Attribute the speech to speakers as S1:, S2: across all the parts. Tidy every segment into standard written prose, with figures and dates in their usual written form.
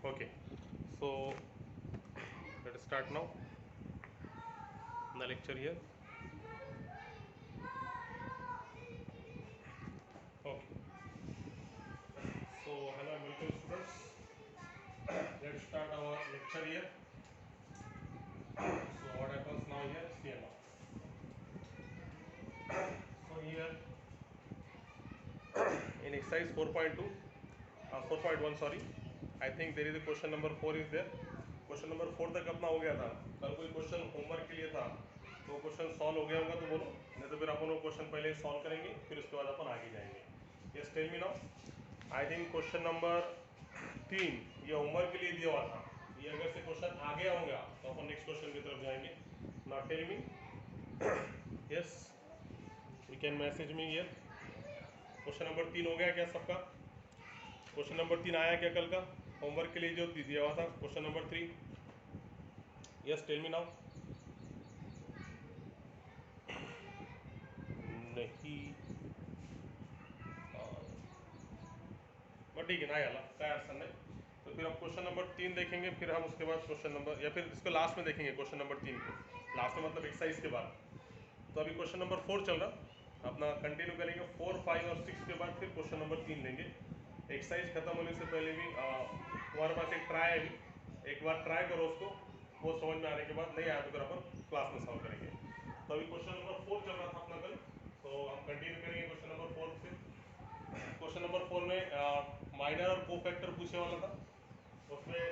S1: Okay, so let us start now the lecture here. Okay, so hello and welcome students. Let's start our lecture here. So what happens now here? See now. So here in exercise 4.2, 4.1 sorry, I think there is a question number 4 is there. Question number 4 तक अपना हो गया था. कल कोई question homework के लिए था तो क्वेश्चन सॉल्व हो गया होगा तो बोलो, नहीं तो फिर अपन वो क्वेश्चन पहले सॉल्व करेंगे फिर उसके बाद अपन आगे जाएंगे. Yes tell me now. I think question number 3 ये होमवर्क के लिए दिया हुआ था. ये अगर से क्वेश्चन आ गया होगा तो अपन नेक्स्ट क्वेश्चन की तरफ जाएंगे. Now tell me. Yes you can message me here. Question number 3 हो गया क्या सबका? क्वेश्चन नंबर 3 आया क्या कल का होमवर्क के लिए जो दिया हुआ था? Question number 3. Yes tell me now. नहीं बट ठीक है ना यार, काय अडचण नाही. तो फिर अब क्वेश्चन नंबर 3 देखेंगे, फिर हम उसके बाद क्वेश्चन नंबर या फिर इसको लास्ट में देखेंगे. क्वेश्चन नंबर 3 को लास्ट में मतलब एक्सरसाइज के बाद. तो अभी क्वेश्चन नंबर 4 चल रहा, अपना कंटिन्यू करेंगे. 4, 5 और 6 के बाद फिर क्वेश्चन नंबर 3 लेंगे. एक्सरसाइज खत्म होने से पहले भी तुम्हारे पास एक ट्राई है, एक बार ट्राई करो उसको. वो समझ में आने के बाद नहीं आया तो फिर अपन क्लास में सॉल्व करेंगे. तो अभी क्वेश्चन नंबर 4 चल रहा था अपना कल, तो हम कंटिन्यू करेंगे क्वेश्चन नंबर 4 से. क्वेश्चन नंबर 4 में माइनर और को फैक्टर पूछे वाला था. उसमें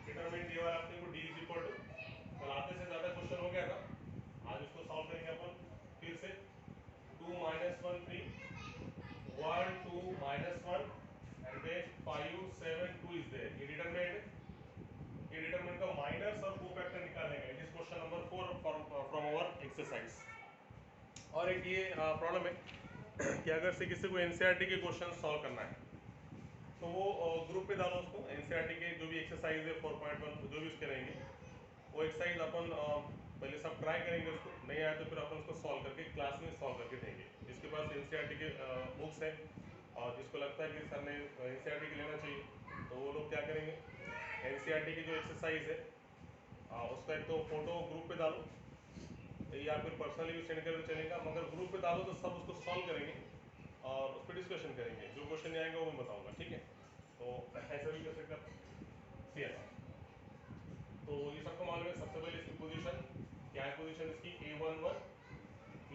S1: डिटरमिनेंट दिया हुआ है अपने को डी इज इक्वल टू. कल आधे से ज़्यादा क्वेश्चन हो गया था, आज इसको सॉल्व करेंगे अपन फिर से. 2 - 1 3 1 2 -1 and then 5 7 2 is there. ये डिटरमिनेंट का माइनर्स और को फैक्टर निकालने का. It is question number 4 from our exercise. और एक ये प्रॉब्लम है कि अगर से किसी को एनसीईआरटी के क्वेश्चन सॉल्व करना है तो वो ग्रुप पे डालो उसको. एनसीईआरटी के जो भी एक्सरसाइज है 4.1 जो भी उसके रहेंगे वो एक्सरसाइज अपन पहले सब ट्राई करेंगे. उसको नहीं आया तो फिर अपन उसको सॉल्व करके क्लास में सॉल्व करके देंगे. जिसके पास एनसीईआरटी के बुक्स हैं और जिसको लगता है कि सर ने एनसीईआरटी के लेना चाहिए तो वो लोग क्या करेंगे, एनसीईआरटी की जो एक्सरसाइज है उसका एक तो फोटो ग्रुप पे डालो या फिर पर्सनली भी सेंड करके चलेगा, मगर ग्रुप पे डालो तो सब उसको सॉल्व करेंगे और उस पर डिस्कशन करेंगे. जो क्वेश्चन नहीं आएंगे वो मैं बताऊंगा, ठीक है? तो ऐसा भी कर सकते हैं. तो ये सबको मालूम है. सबसे पहले इसकी पोजीशन क्या है? पोजीशन इसकी A11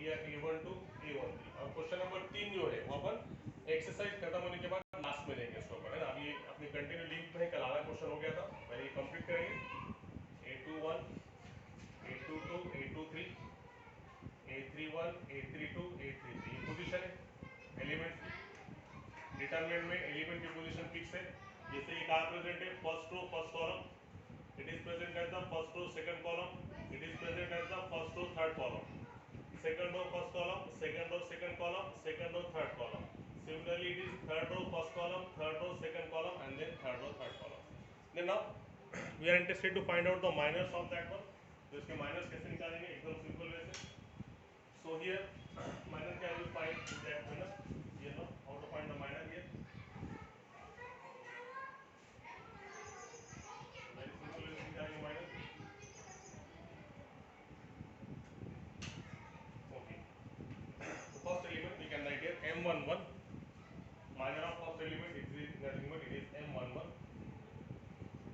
S1: या A12 A13. और क्वेश्चन नंबर 3 जो है वो अपन एक्सरसाइज खत्म होने के बाद लास्ट में लेंगे इसके ऊपर, है ना. अभी अपनी कंटिन्यू लिंक में कल आधा क्वेश्चन हो गया था, पहले ये कंप्लीट करेंगे. A21 A22 A23 A31 A32 A33 ये पोजीशन है एलिमेंट की. डिटरमिनेंट में एलिमेंट की पोजीशन फिक्स है. जैसे ये कहाँ प्रेजेंट है? First row first column. It is present at the first row second column. It is present at the first row third column. Second row first column, second row second column, second row third column. Similarly, it is third row first column, third row second column, and then third row third column. Then now we are interested to find out the minors of that one. तो इसके minors कैसे निकालेंगे? एकदम simple way से. So here minor can be find in that manner. You know how to find the minor here. Very simple way से निकालेंगे minor. Okay. The first element we can write here M11. Minor of first element it is nothing but it is M11.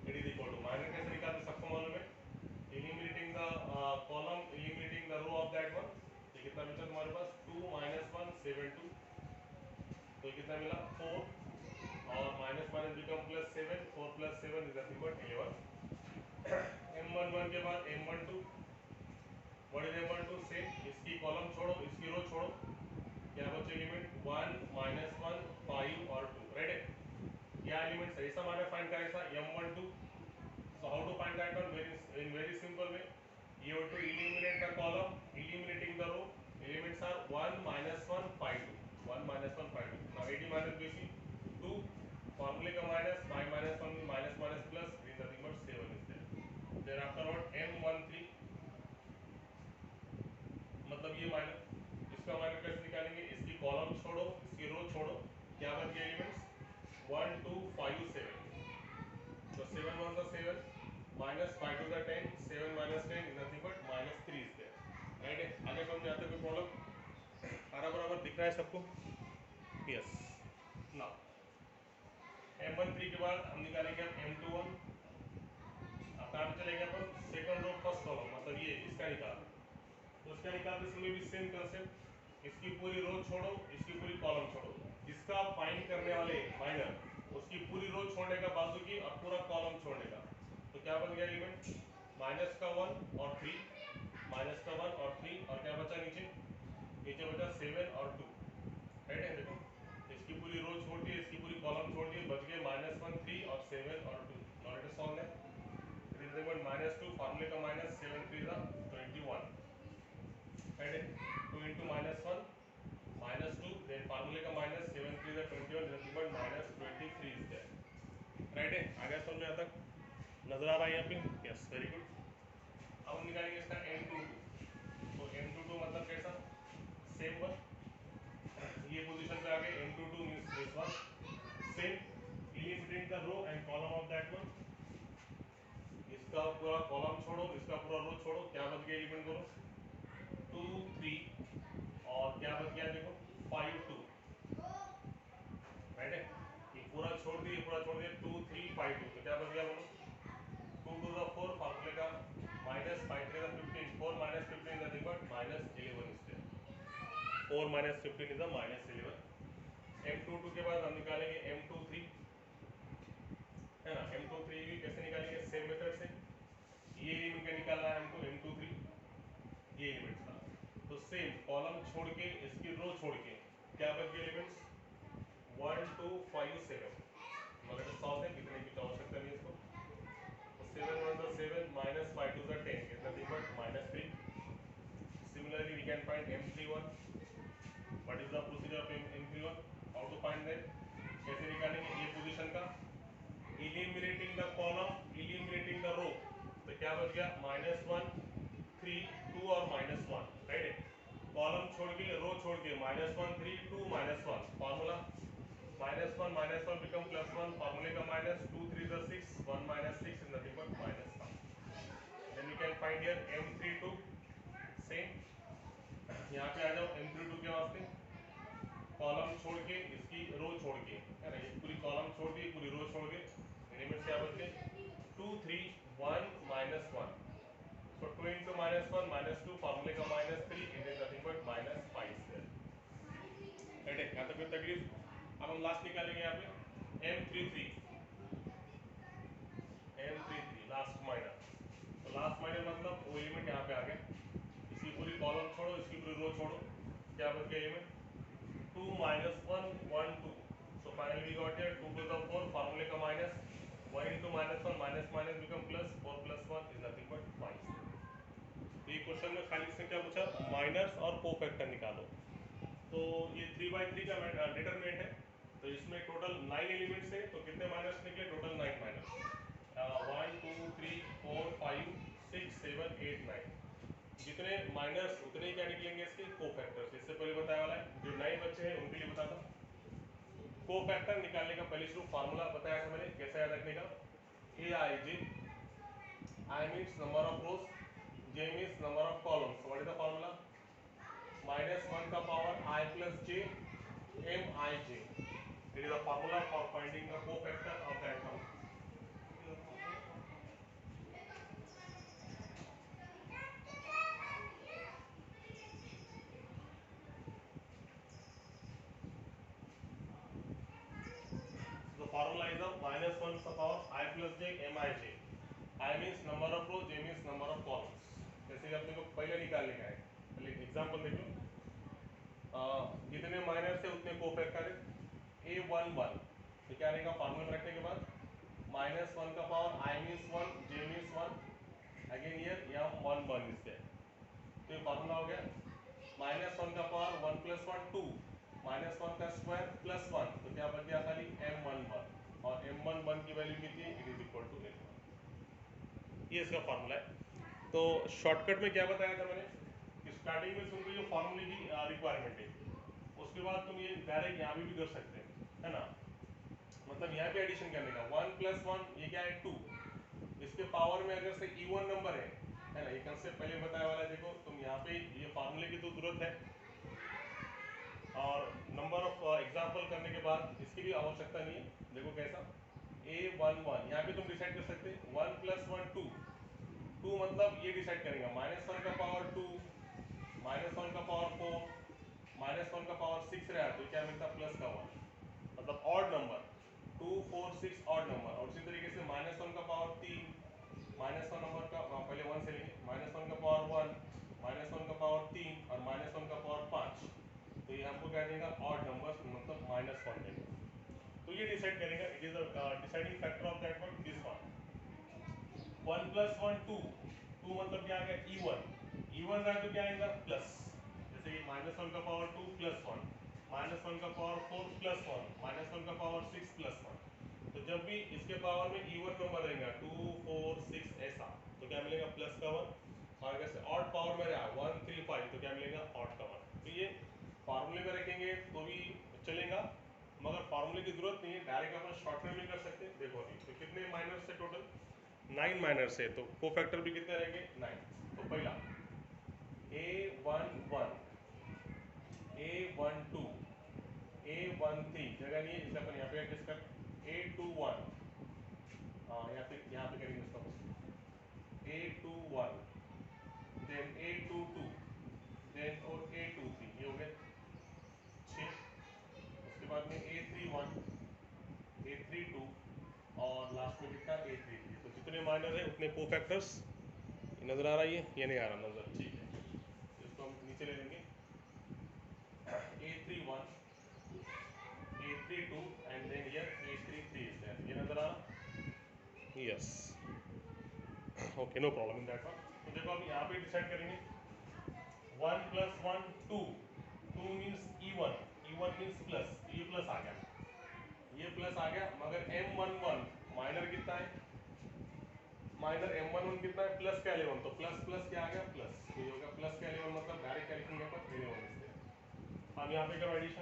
S1: It is equal to minor कैसे निकालते सबको मालूम है. Eliminating the column, eliminating the row of that one. ये कितना बचा तुम्हारे पास? 2 - 1 7 2. तो ये कितना मिला? 4 और minus minus become +7. 4 + 7 is nothing but 11. M11 के बाद M12. What is M12? Same. इसकी कॉलम छोड़ो, इसकी रो छोड़ो, क्या बचे एलिमेंट? 1 -1 5 और 2. राइट. क्या एलिमेंट है? ऐसा माइनस फाइंड करें था M12. So how to find that one? Very simple way. You have to eliminate the column, eliminating the row. Elements are 1 - 1 5 2. 1 - 1 5 2. Now AD minus BC 2. Formula का minus 5 - 1 minus minus plus is nothing but 7 is there. Then after what? M13 मतलब ये minus. इसका minus कैसे निकालेंगे? इसकी column छोड़ो, इसकी रो छोड़ो, क्या बन गया एलिमेंट्स? 1 2 5 7. तो 7 1 the 7 minus 5 to the 10, 7 minus 10 is nothing but minus 3 is there. Right है, आगे समझ में आता है कोई प्रॉब्लम? सारा बराबर दिख रहा है सबको? यस। नाउ M13 के बाद हम निकालेंगे अब M21। अब कहाँ पे चलेंगे अपन? सेकंड रो फर्स्ट कॉलम, मतलब ये इसका निकाल। तो इसका निकालने से भी सेम कंसेप्ट, इसकी पूरी रो छोड़ो, इसकी पूरी कॉलम छोड़ो, जिसका फाइंड करने वाले माइनर उसकी पूरी रो छोड़ने का बाजू की और पूरा कॉलम छोड़ने का। तो क्या बन गया एलिमेंट? माइनस का 1 और 3, माइनस का 1 और 3, और क्या बचा नीचे? नीचे बचा 7 और 2। राइट है, देखो इसकी पूरी रो छोड़ दी, इसकी पूरी कॉलम छोड़ दी, बच गए -1 3 और 7 और 2। Now let us solve that. -2 फार्मूले का माइनस, 7 3 21, राइट है। 2 into -1 -2, then फार्मूले का minus, 7 3 21, nothing but -23 is there, right है। आगे समझ में आता? नजर आ रहा है यहाँ पे? Yes, very good. अब हम निकालेंगे इसका M22। तो M22 मतलब कैसा? सेम वन, ये पोजीशन पे आ गए। M22 means this one, same eliminate the row and column of that one. इसका पूरा कॉलम छोड़ो, इसका पूरा रो छोड़ो, क्या बच गया एलिमेंट? बोलो 2 3 और क्या बच गया? देखो 5 2, राइट है। ये पूरा छोड़ दिए, पूरा छोड़ दिए, 2 3 5 2, तो क्या बच गया? बोलो 2 2 the 4, फार्मूले का minus, 5 3 the 15, 4 minus 15 is nothing but -11 is there। 4 minus 15 is a -11। M22 के बाद हम निकालेंगे M23, है ना। M23 भी कैसे निकालेंगे? सेम मेथड से। ये एलिमेंट का निकालना है हमको M23, ये एलिमेंट का। तो सेम कॉलम छोड़ के, इसकी रो छोड़ के क्या बच गए एलिमेंट्स? 1 2 5 7। मगर सॉल्व है, कितने की आवश्यकता नहीं इसको। तो 7 1 the 7 minus 5 2 the 10 is nothing but -3। Similarly we can find M31। what is the procedure of M31? how to find that? कैसे निकालेंगे ये पोजीशन का? eliminating the column, eliminating the row। तो क्या बच गया? -1 3 2 और -1, राइट है। कॉलम छोड़ के, रो छोड़ के, -1 3 2 -1, फार्मूला -1 become +1, फार्मूले का minus, 2 3 the 6, 1 minus 6 is nothing but -1। then we can find here M32, same. यहाँ पे आ जाओ M32 के वास्ते, कॉलम छोड़ के, इसकी रो छोड़ के, है ना। ये पूरी कॉलम छोड़ दी, पूरी रो छोड़ के, एलिमेंट क्या बच गए? 2 3 1 -1। so 2 into -1 -2, फार्मूले का -3, इट इज नथिंग बट -5 है, राइट है। यहाँ तक कोई तकलीफ? अब हम लास्ट निकालेंगे यहाँ पे M33, लास्ट माइनर। तो लास्ट माइनर मतलब वो एलिमेंट यहाँ पे आ गया, इसकी पूरी कॉलम छोड़ो, इसकी पूरी रो छोड़ो, क्या बच गया element? 2 -1 1 2। so finally we got here 2 to the 4, फार्मूले का minus, 1 into -1 minus minus become plus, 4 plus 1 is nothing but 5। ये क्वेश्चन में खाली इसने क्या पूछा? माइनर्स और कोफैक्टर निकालो। तो ये 3/3 का डिटरमिनेंट है, तो इसमें टोटल 9 एलिमेंट्स है, तो कितने माइनर्स निकले? Total 9 miners. 1 2 3 4 5 6 7 8 9, जितने माइनर्स उतने ही क्या निकलेंगे इसके? कोफैक्टर्स। इससे पहले बताया वाला है, जो 9 बच्चे हैं उनके लिए बताता हूँ। कोफैक्टर निकालने का पहले शुरू फार्मूला बताया था मैंने, कैसे याद रखने का? AIJ, I means number of rows, J means number of columns। so what is the formula? -1 का power I plus J MIJ, it is the formula for finding the cofactor of that number। The formula is of -1 का power I plus J MIJ। I means number of rows, J means number of columns। जैसे कि अपने को पहले निकालने का है, पहले एग्जांपल देख लो। जितने माइनर से उतने कोफैक्टर है। A11, तो क्या रहेगा? फार्मूला में रखने के बाद -1 का power I means 1, J means 1, again here M1 1 is there. तो ये फार्मूला हो गया। -1 का पावर 1 plus 1 2, -1 का स्क्वायर प्लस 1, तो क्या बच गया? खाली M11, और M11 की वैल्यू कितनी है? It is equal to L1। ये इसका फार्मूला है। तो शॉर्टकट में क्या बताया था मैंने? स्टार्टिंग में तुमको जो फार्मूले की रिक्वायरमेंट है, उसके बाद तुम ये डायरेक्ट यहाँ भी कर सकते हैं, है ना। मतलब यहाँ पे एडिशन करने का 1 + 1 ये क्या है 2, इसके पावर में अगर से इवन नंबर है ना, ये कंसेप्ट पहले बताया वाला है। देखो तुम यहाँ पे ये फार्मूले की तो जरूरत है, और नंबर ऑफ एग्जाम्पल करने के बाद इसकी भी आवश्यकता नहीं है। देखो कैसा A11 यहाँ पे तुम डिसाइड कर सकते 1 + 1 2, 2 मतलब ये डिसाइड करेगा -1 का पावर 2, -1 का पावर 4, -1 का पावर 6 रहा तो क्या मिलता प्लस का 1, मतलब ऑड नंबर 2 4 6 ऑड नंबर। और इसी तरीके से -1 का पावर 3, -1 नंबर का पहले 1 से लेंगे, -1 का पावर 1, -1 का पावर 3 और -1 का पावर 5, तो ये हमको क्या देगा ऑड नंबर, मतलब -1 देगा। तो ये डिसाइड करेगा, it is the deciding factor of that one, this one. 1 + 1 2, 2 मतलब क्या आ गया इवन, इवन रहा तो क्या आएगा प्लस, जैसे कि -1 का पावर 2 + 1, -1 का पावर 4 + 1, -1 का पावर 6 + 1। तो जब भी इसके पावर में इवन नंबर रहेगा 2 4 6 ऐसा, तो क्या मिलेगा प्लस का 1, और अगर से ऑड पावर में रहा 1 3 5 तो क्या मिलेगा ऑड का 1। तो ये फार्मूले में रखेंगे तो भी चलेगा, मगर फार्मूले की जरूरत नहीं है, डायरेक्ट अपन शॉर्ट में भी कर सकते हैं। देखो अभी तो कितने माइनर्स है टोटल, 9 माइनर्स है, तो कोफैक्टर भी कितने रहेंगे 9। तो पहला A11, A12, A13 जगह नहीं है इसलिए अपन यहाँ पे एडजस्ट कर, A21, हाँ या फिर यहाँ पे करेंगे उसका A21, देन A22, देन और A23, ये हो गए 6। उसके बाद में A31, A32 और लास्ट में कितना A33। तो जितने माइनर है उतने कोफैक्टर्स, नजर आ रहा है, ये नहीं आ रहा नजर, ठीक है। इसको हम नीचे ले लेंगे A31, A32 and then here A33 is there, ये नजर आ रहा, yes okay no problem in that one. तो देखो अब यहाँ पे डिसाइड करेंगे 1 + 1 2, 2 means even, even means plus, ये प्लस आ गया, ये प्लस आ गया, मगर M11 माइनर कितना है, माइनर M11 कितना है प्लस का 11, तो प्लस प्लस क्या आ गया प्लस, तो ये होगा प्लस का 11 मतलब डायरेक्ट क्या लिखेंगे अपन 11 इससे। अब यहाँ पे करो एडिशन